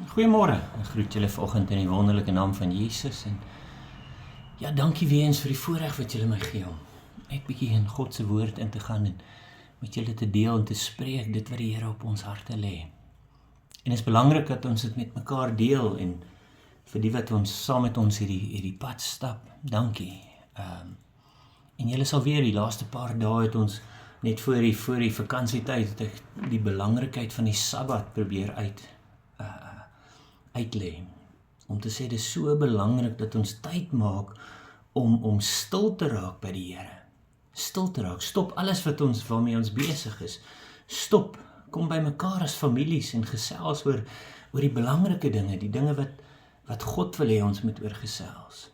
Goeiemôre, ek groet julle vanoggend in die wonderlike naam van Jesus en ja, dankie weer eens vir die voorreg wat julle my gee om net bietjie in God se woord in te gaan en met julle te deel en te spreek dit wat die Here op ons harte lê. En is belangrik dat ons dit met mekaar deel en vir die wat ons saam met ons hierdie pad stap, dankie. En julle sal weer die laaste paar dae het ons net voor die vakansietyd het ek die belangrikheid van die Sabbat probeer uitlê. Om te sê, dit is so belangrik dat ons tyd maak om stil te raak by die Here. Stil te raak, stop alles waarmee ons besig is. Stop, kom by mekaar as families en gesels oor die belangrike dinge, die dinge wat God wil hê ons moet oor gesels.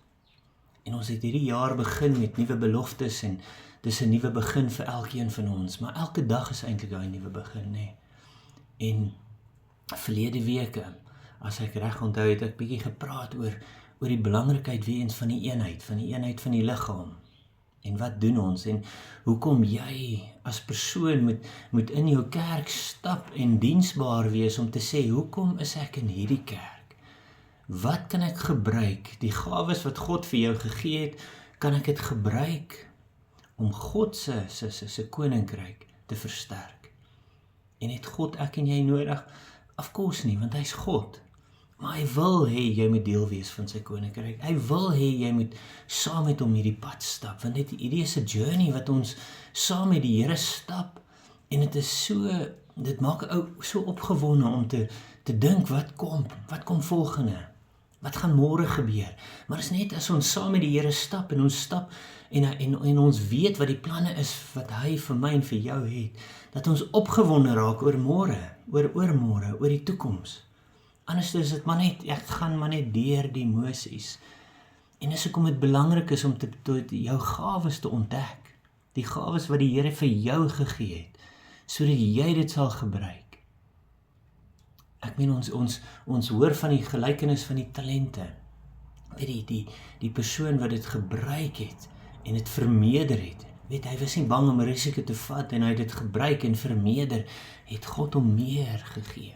En ons het hierdie jaar begin met nuwe beloftes en dis 'n nuwe begin vir elkeen van ons, maar elke dag is eintlik 'n nuwe begin, nee. En verlede weke, as ek reg onthou, het ek bietjie gepraat oor die belangrikheid weer eens van die eenheid van die liggaam. En wat doen ons en hoekom jy as persoon moet in jou kerk stap en diensbaar wees om te sê, hoekom is ek in hierdie kerk? Wat kan ek gebruik? Die gawes wat God vir jou gegee het, kan ek dit gebruik om God se koninkryk te versterk? En het God ek en jy nodig? Of course nie, want hy's God. Maar hy wil hê jy moet deel wees van sy koninkryk. Hy wil hê jy moet saam met hom hierdie pad stap, want hierdie is 'n journey wat ons saam met die Here stap, en dit maak 'n ou so opgewonde om te dink, wat kom volgende? Wat gaan môre gebeur? Maar is net as ons saam met die Here stap en ons stap en ons weet wat die planne is wat hy vir my en vir jou het, dat ons opgewonde raak oor môre, oor oormôre, oor die toekoms. Anders is dit maar net, ek gaan maar net deur die mosies. En dis hoekom dit belangrik is om jou gawes te ontdek. Die gawes wat die Here vir jou gegee het, sodat jy dit sal gebruik. Ek meen ons hoor van die gelykenis van die talente. Weet die persoon wat dit gebruik het en dit vermeerder het. Weet, hy was nie bang om risiko te vat en hy het dit gebruik en vermeerder, het God hom meer gegee.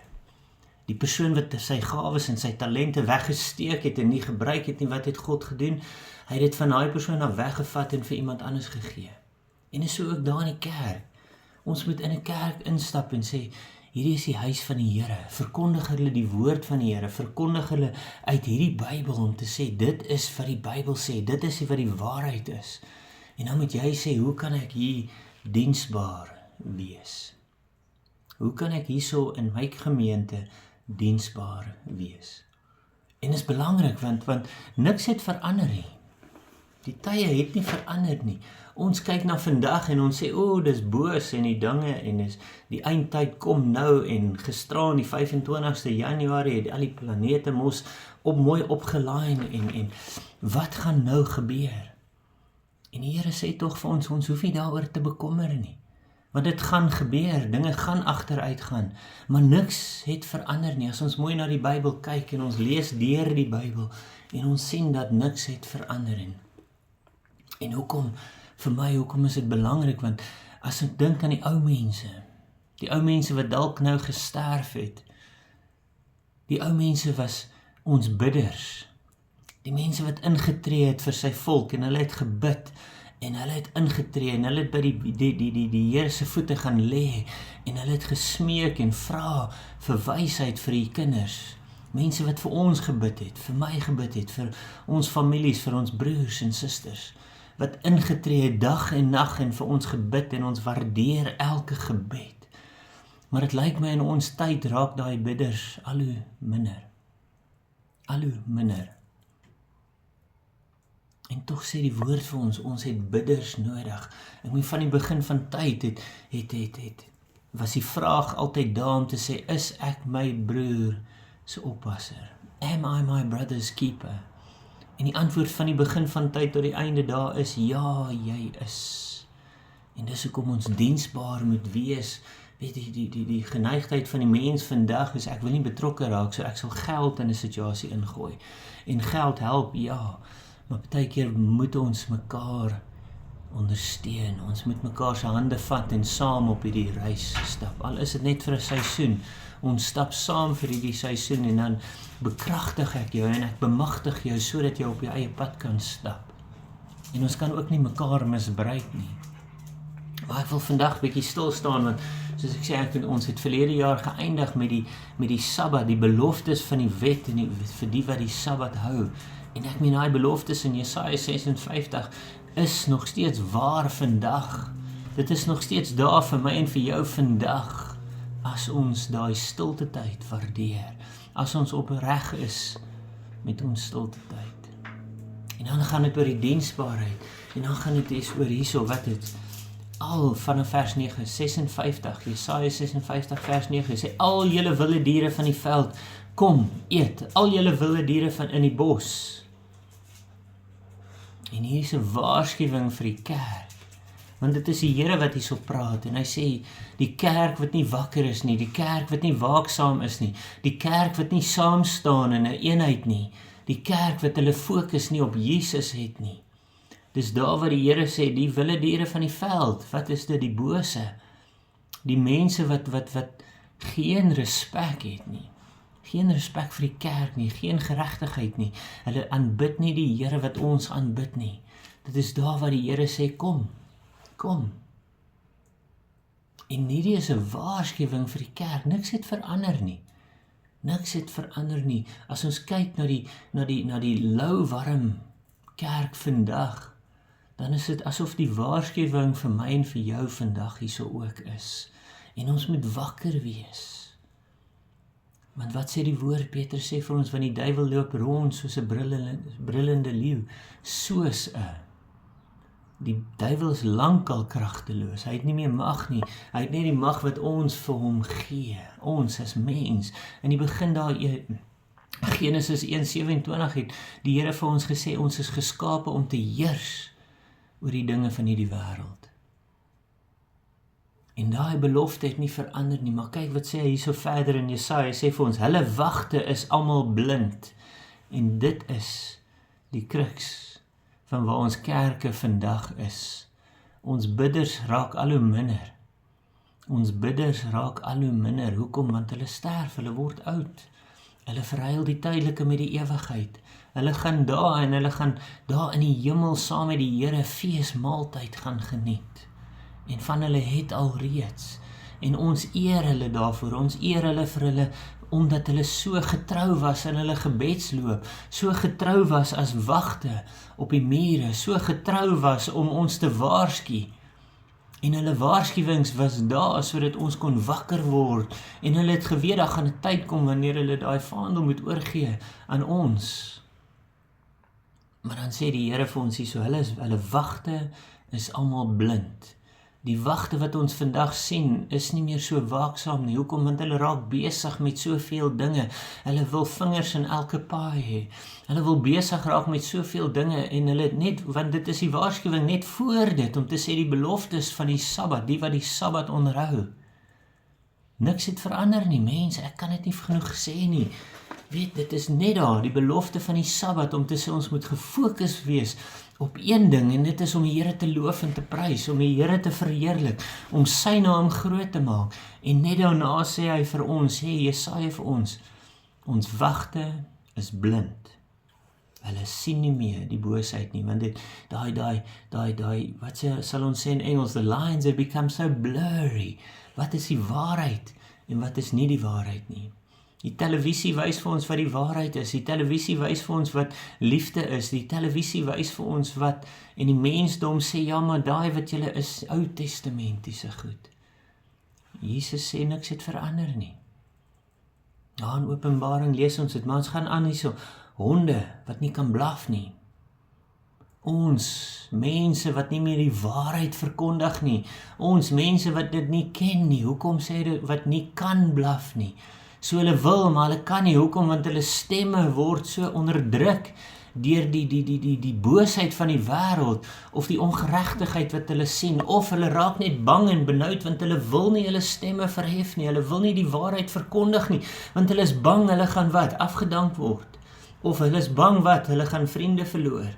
Die persoon wat sy gawes en sy talente weggesteek het en nie gebruik het nie, wat het God gedoen? Hy het dit van daai persoon af weggevat en vir iemand anders gegee. En is so ook daar in die kerk. Ons moet in 'n kerk instap en sê, hierdie is die huis van die Here. Verkondig hulle die woord van die Here. Verkondig hulle uit hierdie Bybel om te sê, dit is wat die Bybel sê. Dit is wat die waarheid is. En dan moet jy sê, hoe kan ek hier diensbaar wees? Hoe kan ek hierso in my gemeente diensbaar wees? En is belangrik, want niks het verander nie. Die tye het nie verander nie. Ons kyk na vandag en ons sê, dis boos en die dinge en die eindtyd kom nou en gisteraan die 25ste Januarie het al die planete mos mooi opgelaai en wat gaan nou gebeur? En die Here sê tog vir ons hoef nie daaroor te bekommer nie. Want dit gaan gebeur, dinge gaan agteruit gaan, maar niks het verander nie. As ons mooi na die Bybel kyk en ons lees deur die Bybel en ons sien dat niks het verander nie. En hoekom is dit belangrik? Want as ek dink aan die ou mense wat dalk nou gesterf het, die ou mense was ons bidders, die mense wat ingetree het vir sy volk en hulle het gebid, en hulle het ingetree en hulle het by die Here se voete gaan lê en hulle het gesmeek en vra vir wysheid vir die kinders. Mense wat vir ons gebid het, vir my gebid het, vir ons families, vir ons broers en susters, wat ingetree het dag en nag en vir ons gebid en ons waardeer elke gebed. Maar dit lyk my in ons tyd raak daai bidders al hoe minder. Al hoe minder. En tog sê die woord vir ons het bidders nodig. Ek meen van die begin van tyd was die vraag altyd daar om te sê, is ek my broer se oppasser? Am I my brother's keeper? En die antwoord van die begin van tyd tot die einde daar is, ja, jy is. En dis hoekom ons diensbaar moet wees. Weet die geneigtheid van die mens vandag is, ek wil nie betrokke raak, so ek sal geld in 'n situasie ingooi. En geld help, ja. Maar partykeer moet ons mekaar ondersteun. Ons moet mekaar se hande vat en saam op hierdie reis stap. Al is dit net vir 'n seisoen ons stap saam vir hierdie seisoen en dan bekragtig ek jou en ek bemagtig jou sodat jy op jou eie pad kan stap. En ons kan ook nie mekaar misbruik nie. Maar ek wil vandag bietjie stil staan want soos ek sê, ons het verlede jaar geëindig met die Sabbat, die beloftes van die wet en vir die wat die Sabbat hou. En ek meen daai beloftes in Jesaja 56 is nog steeds waar vandag. Dit is nog steeds daar vir my en vir jou vandag, as ons daai stilte tyd waardeer, as ons opreg is met ons stilte tyd. En dan gaan dit oor die diensbaarheid, en dan gaan dit oor hierso, wat het al vanaf vers 9, 56, Jesaja 56 vers 9, sê, al julle wilde diere van die veld, kom, eet, al julle wilde diere van in die bos. En hier is 'n waarskuwing vir die kerk, want dit is die Here wat hierso praat, en hy sê, die kerk wat nie wakker is nie, die kerk wat nie waaksaam is nie, die kerk wat nie saam staan in 'n eenheid nie, die kerk wat hulle fokus nie op Jesus het nie. Dis daar waar die Here sê, die wilde diere van die veld, wat is dit, die bose, die mense wat geen respek het nie, geen respek vir die kerk nie, geen geregtigheid nie, hulle aanbid nie die Here wat ons aanbid nie. Dit is daar waar die Here sê, kom, en hierdie is 'n waarskuwing vir die kerk, niks het verander nie, as ons kyk na die lou warm kerk vandag, dan is dit asof die waarskuwing vir my en vir jou vandag hierso ook is, en ons moet wakker wees, want wat sê die woord, Petrus sê vir ons, want die duiwel loop rond soos 'n brullende leeu, die duiwel is lankal kragteloos, hy het nie meer mag nie, hy het net die mag wat ons vir hom gee, ons as mens, in die begin daar, Genesis 1:27 het die Here vir ons gesê, ons is geskape om te heers oor die dinge van hierdie wêreld. En daai belofte het nie verander nie, maar kyk wat sê hy hierso verder in Jesaja, hy sê vir ons, hulle wagte is almal blind, en dit is die kruks van waar ons kerke vandag is. Ons bidders raak al hoe minder, hoekom? Want hulle sterf, hulle word oud, hulle verruil die tydelike met die ewigheid, hulle gaan daar en hulle gaan daar in die hemel saam met die Here feesmaaltyd gaan geniet, en van hulle het alreeds, en ons eer hulle daarvoor, ons eer hulle vir hulle, omdat hulle so getrou was in hulle gebedsloop, so getrou was as wagte op die mure, so getrou was om ons te waarsku, en hulle waarskuwings was daar, sodat ons kon wakker word, en hulle het geweet, daar gaan 'n tyd kom, wanneer hulle daai vaandel moet oorgee aan ons. Maar dan sê die Here vir ons hierso, hulle wagte is almal blind. Die wagte wat ons vandag sien, is nie meer so waaksaam nie. Hoekom? Want hulle raak besig met soveel dinge. Hulle wil vingers in elke paai hê. Hulle wil besig raak met soveel dinge, en hulle net, want dit is die waarskuwing net voor dit, om te sê die beloftes van die Sabbat, die wat die Sabbat onderhou. Niks het verander nie, mense, ek kan dit nie genoeg sê nie. Weet, dit is net daar, die belofte van die Sabbat, om te sê ons moet gefokus wees op een ding, en dit is om die Here te loof en te prys, om die Here te verheerlik, om sy naam groot te maak, en net daarna sê hy vir ons, sê Jesaja vir ons wagte is blind, hulle sien nie meer die boosheid nie, want dit, wat sal ons sê in Engels, the lines have become so blurry, wat is die waarheid, en wat is nie die waarheid nie. Die televisie wys vir ons wat die waarheid is, die televisie wys vir ons wat liefde is, die televisie wys vir ons wat, en die mensdom sê, ja, maar daai wat julle is, Ou Testamentiese goed. Jesus sê niks het verander nie. Ja, in Openbaring lees ons dit, maar ons gaan aan hierso, honde wat nie kan blaf nie. Ons mense wat nie meer die waarheid verkondig nie, ons mense wat dit nie ken nie, hoekom sê dit wat nie kan blaf nie? So hulle wil, maar hulle kan nie, hoekom? Want hulle stemme word so onderdruk deur die boosheid van die wêreld, of die ongeregtigheid wat hulle sien, of hulle raak net bang en benoud, want hulle wil nie hulle stemme verhef nie, hulle wil nie die waarheid verkondig nie, want hulle is bang, hulle gaan wat? Afgedank word, of hulle is bang wat? Hulle gaan vriende verloor,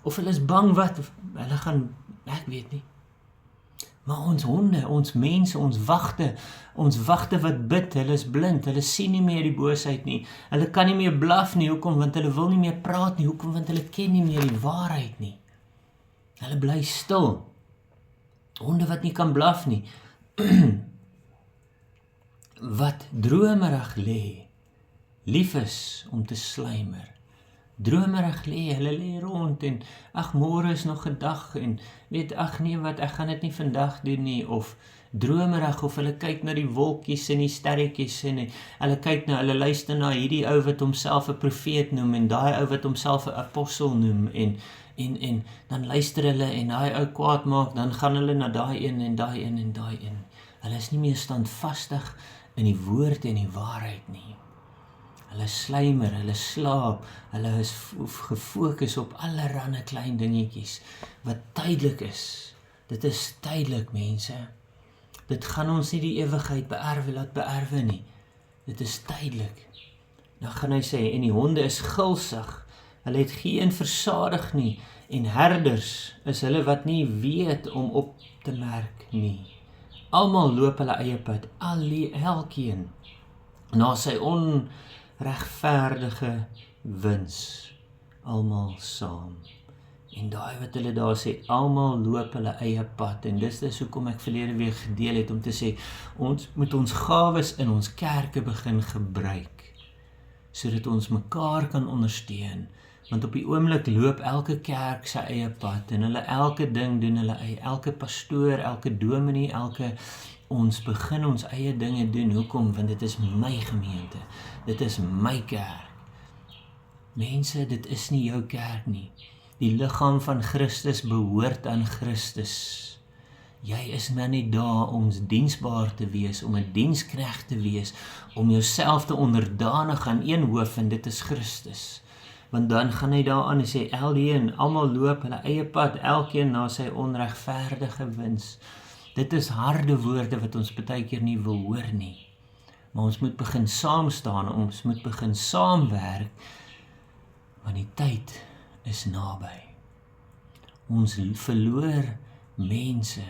of hulle is bang wat? Hulle gaan, ek weet nie. Maar ons honde, ons mense, ons wagte wat bid, hulle is blind, hulle sien nie meer die boosheid nie, hulle kan nie meer blaf nie, hoekom? Want hulle wil nie meer praat nie, hoekom? Want hulle ken nie meer die waarheid nie. Hulle bly stil. Honde wat nie kan blaf nie, wat dromerig lê, lief is om te sluimer. Dromerig lê, hulle lê rond en ag, môre is nog 'n dag en weet, ag nee wat, ek gaan dit nie vandag doen nie, of dromerig, of hulle kyk na die wolkies en die sterretjies en hulle kyk na, hulle luister na hierdie ou wat homself 'n profeet noem en daai ou wat homself 'n apostel noem en dan luister hulle en daai ou kwaad maak, dan gaan hulle na daai een en daai een en daai een. Hulle is nie meer standvastig in die woord en die waarheid nie. Hulle sluimer, hulle slaap, hulle is gefokus op allerlei klein dingetjies wat tydelik is. Dit is tydelik, mense. Dit gaan ons nie die ewigheid laat beerwe nie. Dit is tydelik. Dan gaan hy sê, en die honde is gulsig, hulle het geen versadig nie, en herders is hulle wat nie weet om op te merk nie. Almal loop hulle eie pad, elkeen na sy onregverdige wins, almal saam. En daai wat hulle daar sê, almal loop hulle eie pad, en dis hoekom ek verlede week gedeel het om te sê, ons moet ons gawes in ons kerke begin gebruik, sodat ons mekaar kan ondersteun, want op die oomblik loop elke kerk sy eie pad, en hulle elke ding doen hulle eie, elke pastoor, elke dominee, ons begin ons eie dinge doen, hoekom? Want dit is my gemeente, dit is my kerk. Mense, dit is nie jou kerk nie. Die liggaam van Christus behoort aan Christus. Jy is maar net daar om diensbaar te wees, om 'n diensknegt te wees, om jouself te onderdanig aan een hoof, en dit is Christus. Want dan gaan hy daaraan en sê, almal loop hulle eie pad, elkeen na sy onregverdige wins. Dit is harde woorde wat ons baie keer nie wil hoor nie. Maar ons moet begin saam staan, ons moet begin saamwerk, want die tyd is naby. Ons verloor mense.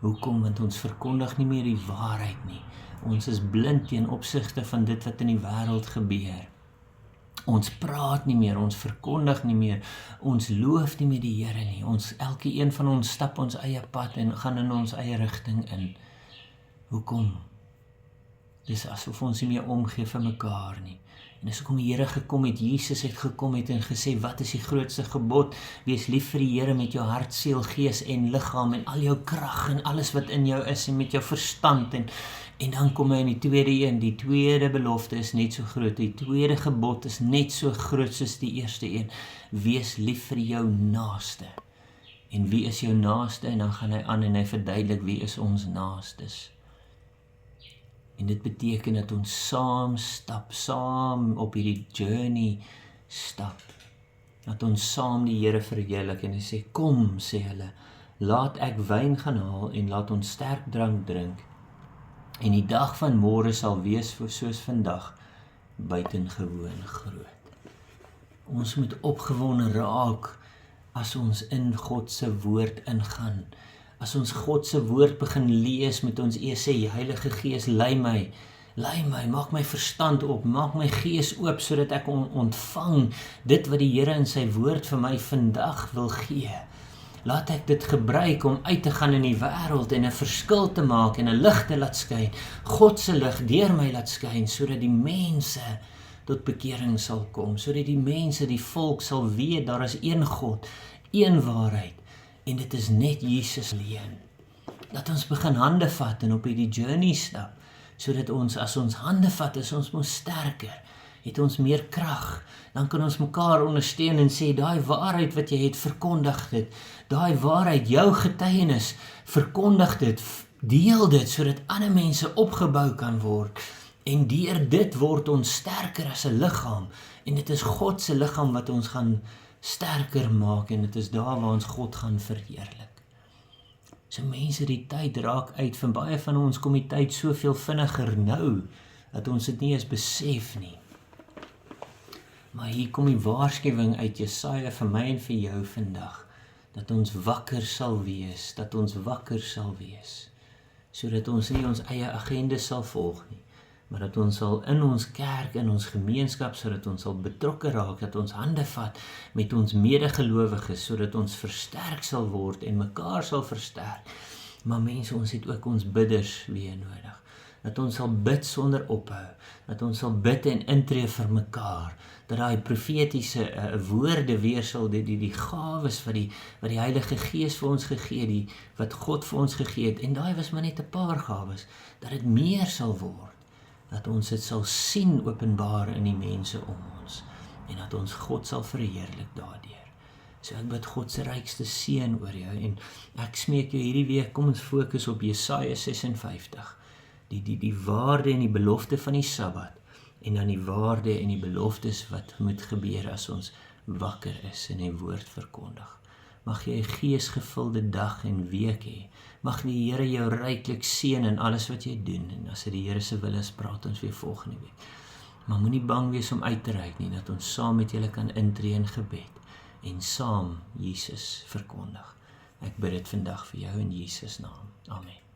Hoekom? Want ons verkondig nie meer die waarheid nie. Ons is blind teen opsigte van dit wat in die wêreld gebeur. Ons praat nie meer, ons verkondig nie meer, ons loof nie meer die Here nie. Elke een van ons stap ons eie pad en gaan in ons eie rigting in. Hoekom? Dis asof ons nie meer omgee vir mekaar nie. En dis hoekom die Here gekom het, Jesus het gekom het en gesê, wat is die grootste gebod? Wees lief vir die Here met jou hart, siel, gees en liggaam en al jou krag en alles wat in jou is en met jou verstand en dan kom hy in die tweede een, die tweede belofte is net so groot, die tweede gebod is net so groot soos die eerste een, wees lief vir jou naaste. En wie is jou naaste? En dan gaan hy aan en hy verduidelik wie is ons naastes. En dit beteken dat ons saam stap, saam op hierdie journey stap. Dat ons saam die Here verheerlik en hy sê, kom, sê hulle, laat ek wyn gaan haal en laat ons sterk drank drink. En die dag van môre sal wees soos vandag, buitengewoon groot. Ons moet opgewonde raak as ons in God se woord ingaan. As ons God se woord begin lees, moet ons eers sê, Heilige Gees, lei my, maak my verstand op, maak my gees oop, sodat ek ontvang dit wat die Here in sy woord vir my vandag wil gee. Laat ek dit gebruik om uit te gaan in die wêreld en 'n verskil te maak en 'n lig te laat skyn, God se lig deur my laat skyn, sodat die mense tot bekering sal kom, sodat die mense, die volk sal weet, daar is een God, een waarheid, en dit is net Jesus alleen. Dat ons begin hande vat en op hierdie journey stap, sodat ons, as ons hande vat, is ons mos sterker, het ons meer krag, dan kan ons mekaar ondersteun en sê, daai waarheid wat jy het, verkondig dit, daai waarheid, jou getuienis, verkondig dit, deel dit, sodat ander mense opgebou kan word, en deur dit word ons sterker as 'n liggaam, en dit is God se liggaam wat ons gaan sterker maak, en dit is daar waar ons God gaan verheerlik. So mense, die tyd raak uit, van baie van ons kom die tyd soveel vinniger nou, dat ons dit nie eens besef nie. Maar hier kom die waarskuwing uit Jesaja vir my en vir jou vandag. dat ons wakker sal wees, sodat ons nie ons eie agenda sal volg nie, maar dat ons sal in ons kerk, in ons gemeenskap, sodat ons sal betrokke raak, dat ons hande vat met ons medegelowiges, sodat ons versterk sal word en mekaar sal versterk. Maar mense, ons het ook ons bidders weer nodig. Dat ons sal bid sonder ophou, dat ons sal bid en intree vir mekaar, dat daai profetiese woorde weer sal, die gawes wat die Heilige Gees vir ons gegee, wat God vir ons gegee het, en daai was maar net 'n paar gawes, dat dit meer sal word, dat ons dit sal sien openbaar in die mense om ons, en dat ons God sal verheerlik daardeur. So ek bid God se rykste seën oor jou, en ek smeek jou hierdie week, kom ons fokus op Jesaja 56, die waarde en die belofte van die Sabbat, en dan die waarde en die beloftes wat moet gebeur as ons wakker is en die woord verkondig. Mag jy 'n geesgevulde dag en week hê. Mag die Here jou ryklik seën in alles wat jy doen, en as dit die Here se wil is, praat ons weer volgende week. Maar moenie bang wees om uit te reik nie, dat ons saam met julle kan intree in gebed, en saam Jesus verkondig. Ek bid dit vandag vir jou in Jesus naam. Amen.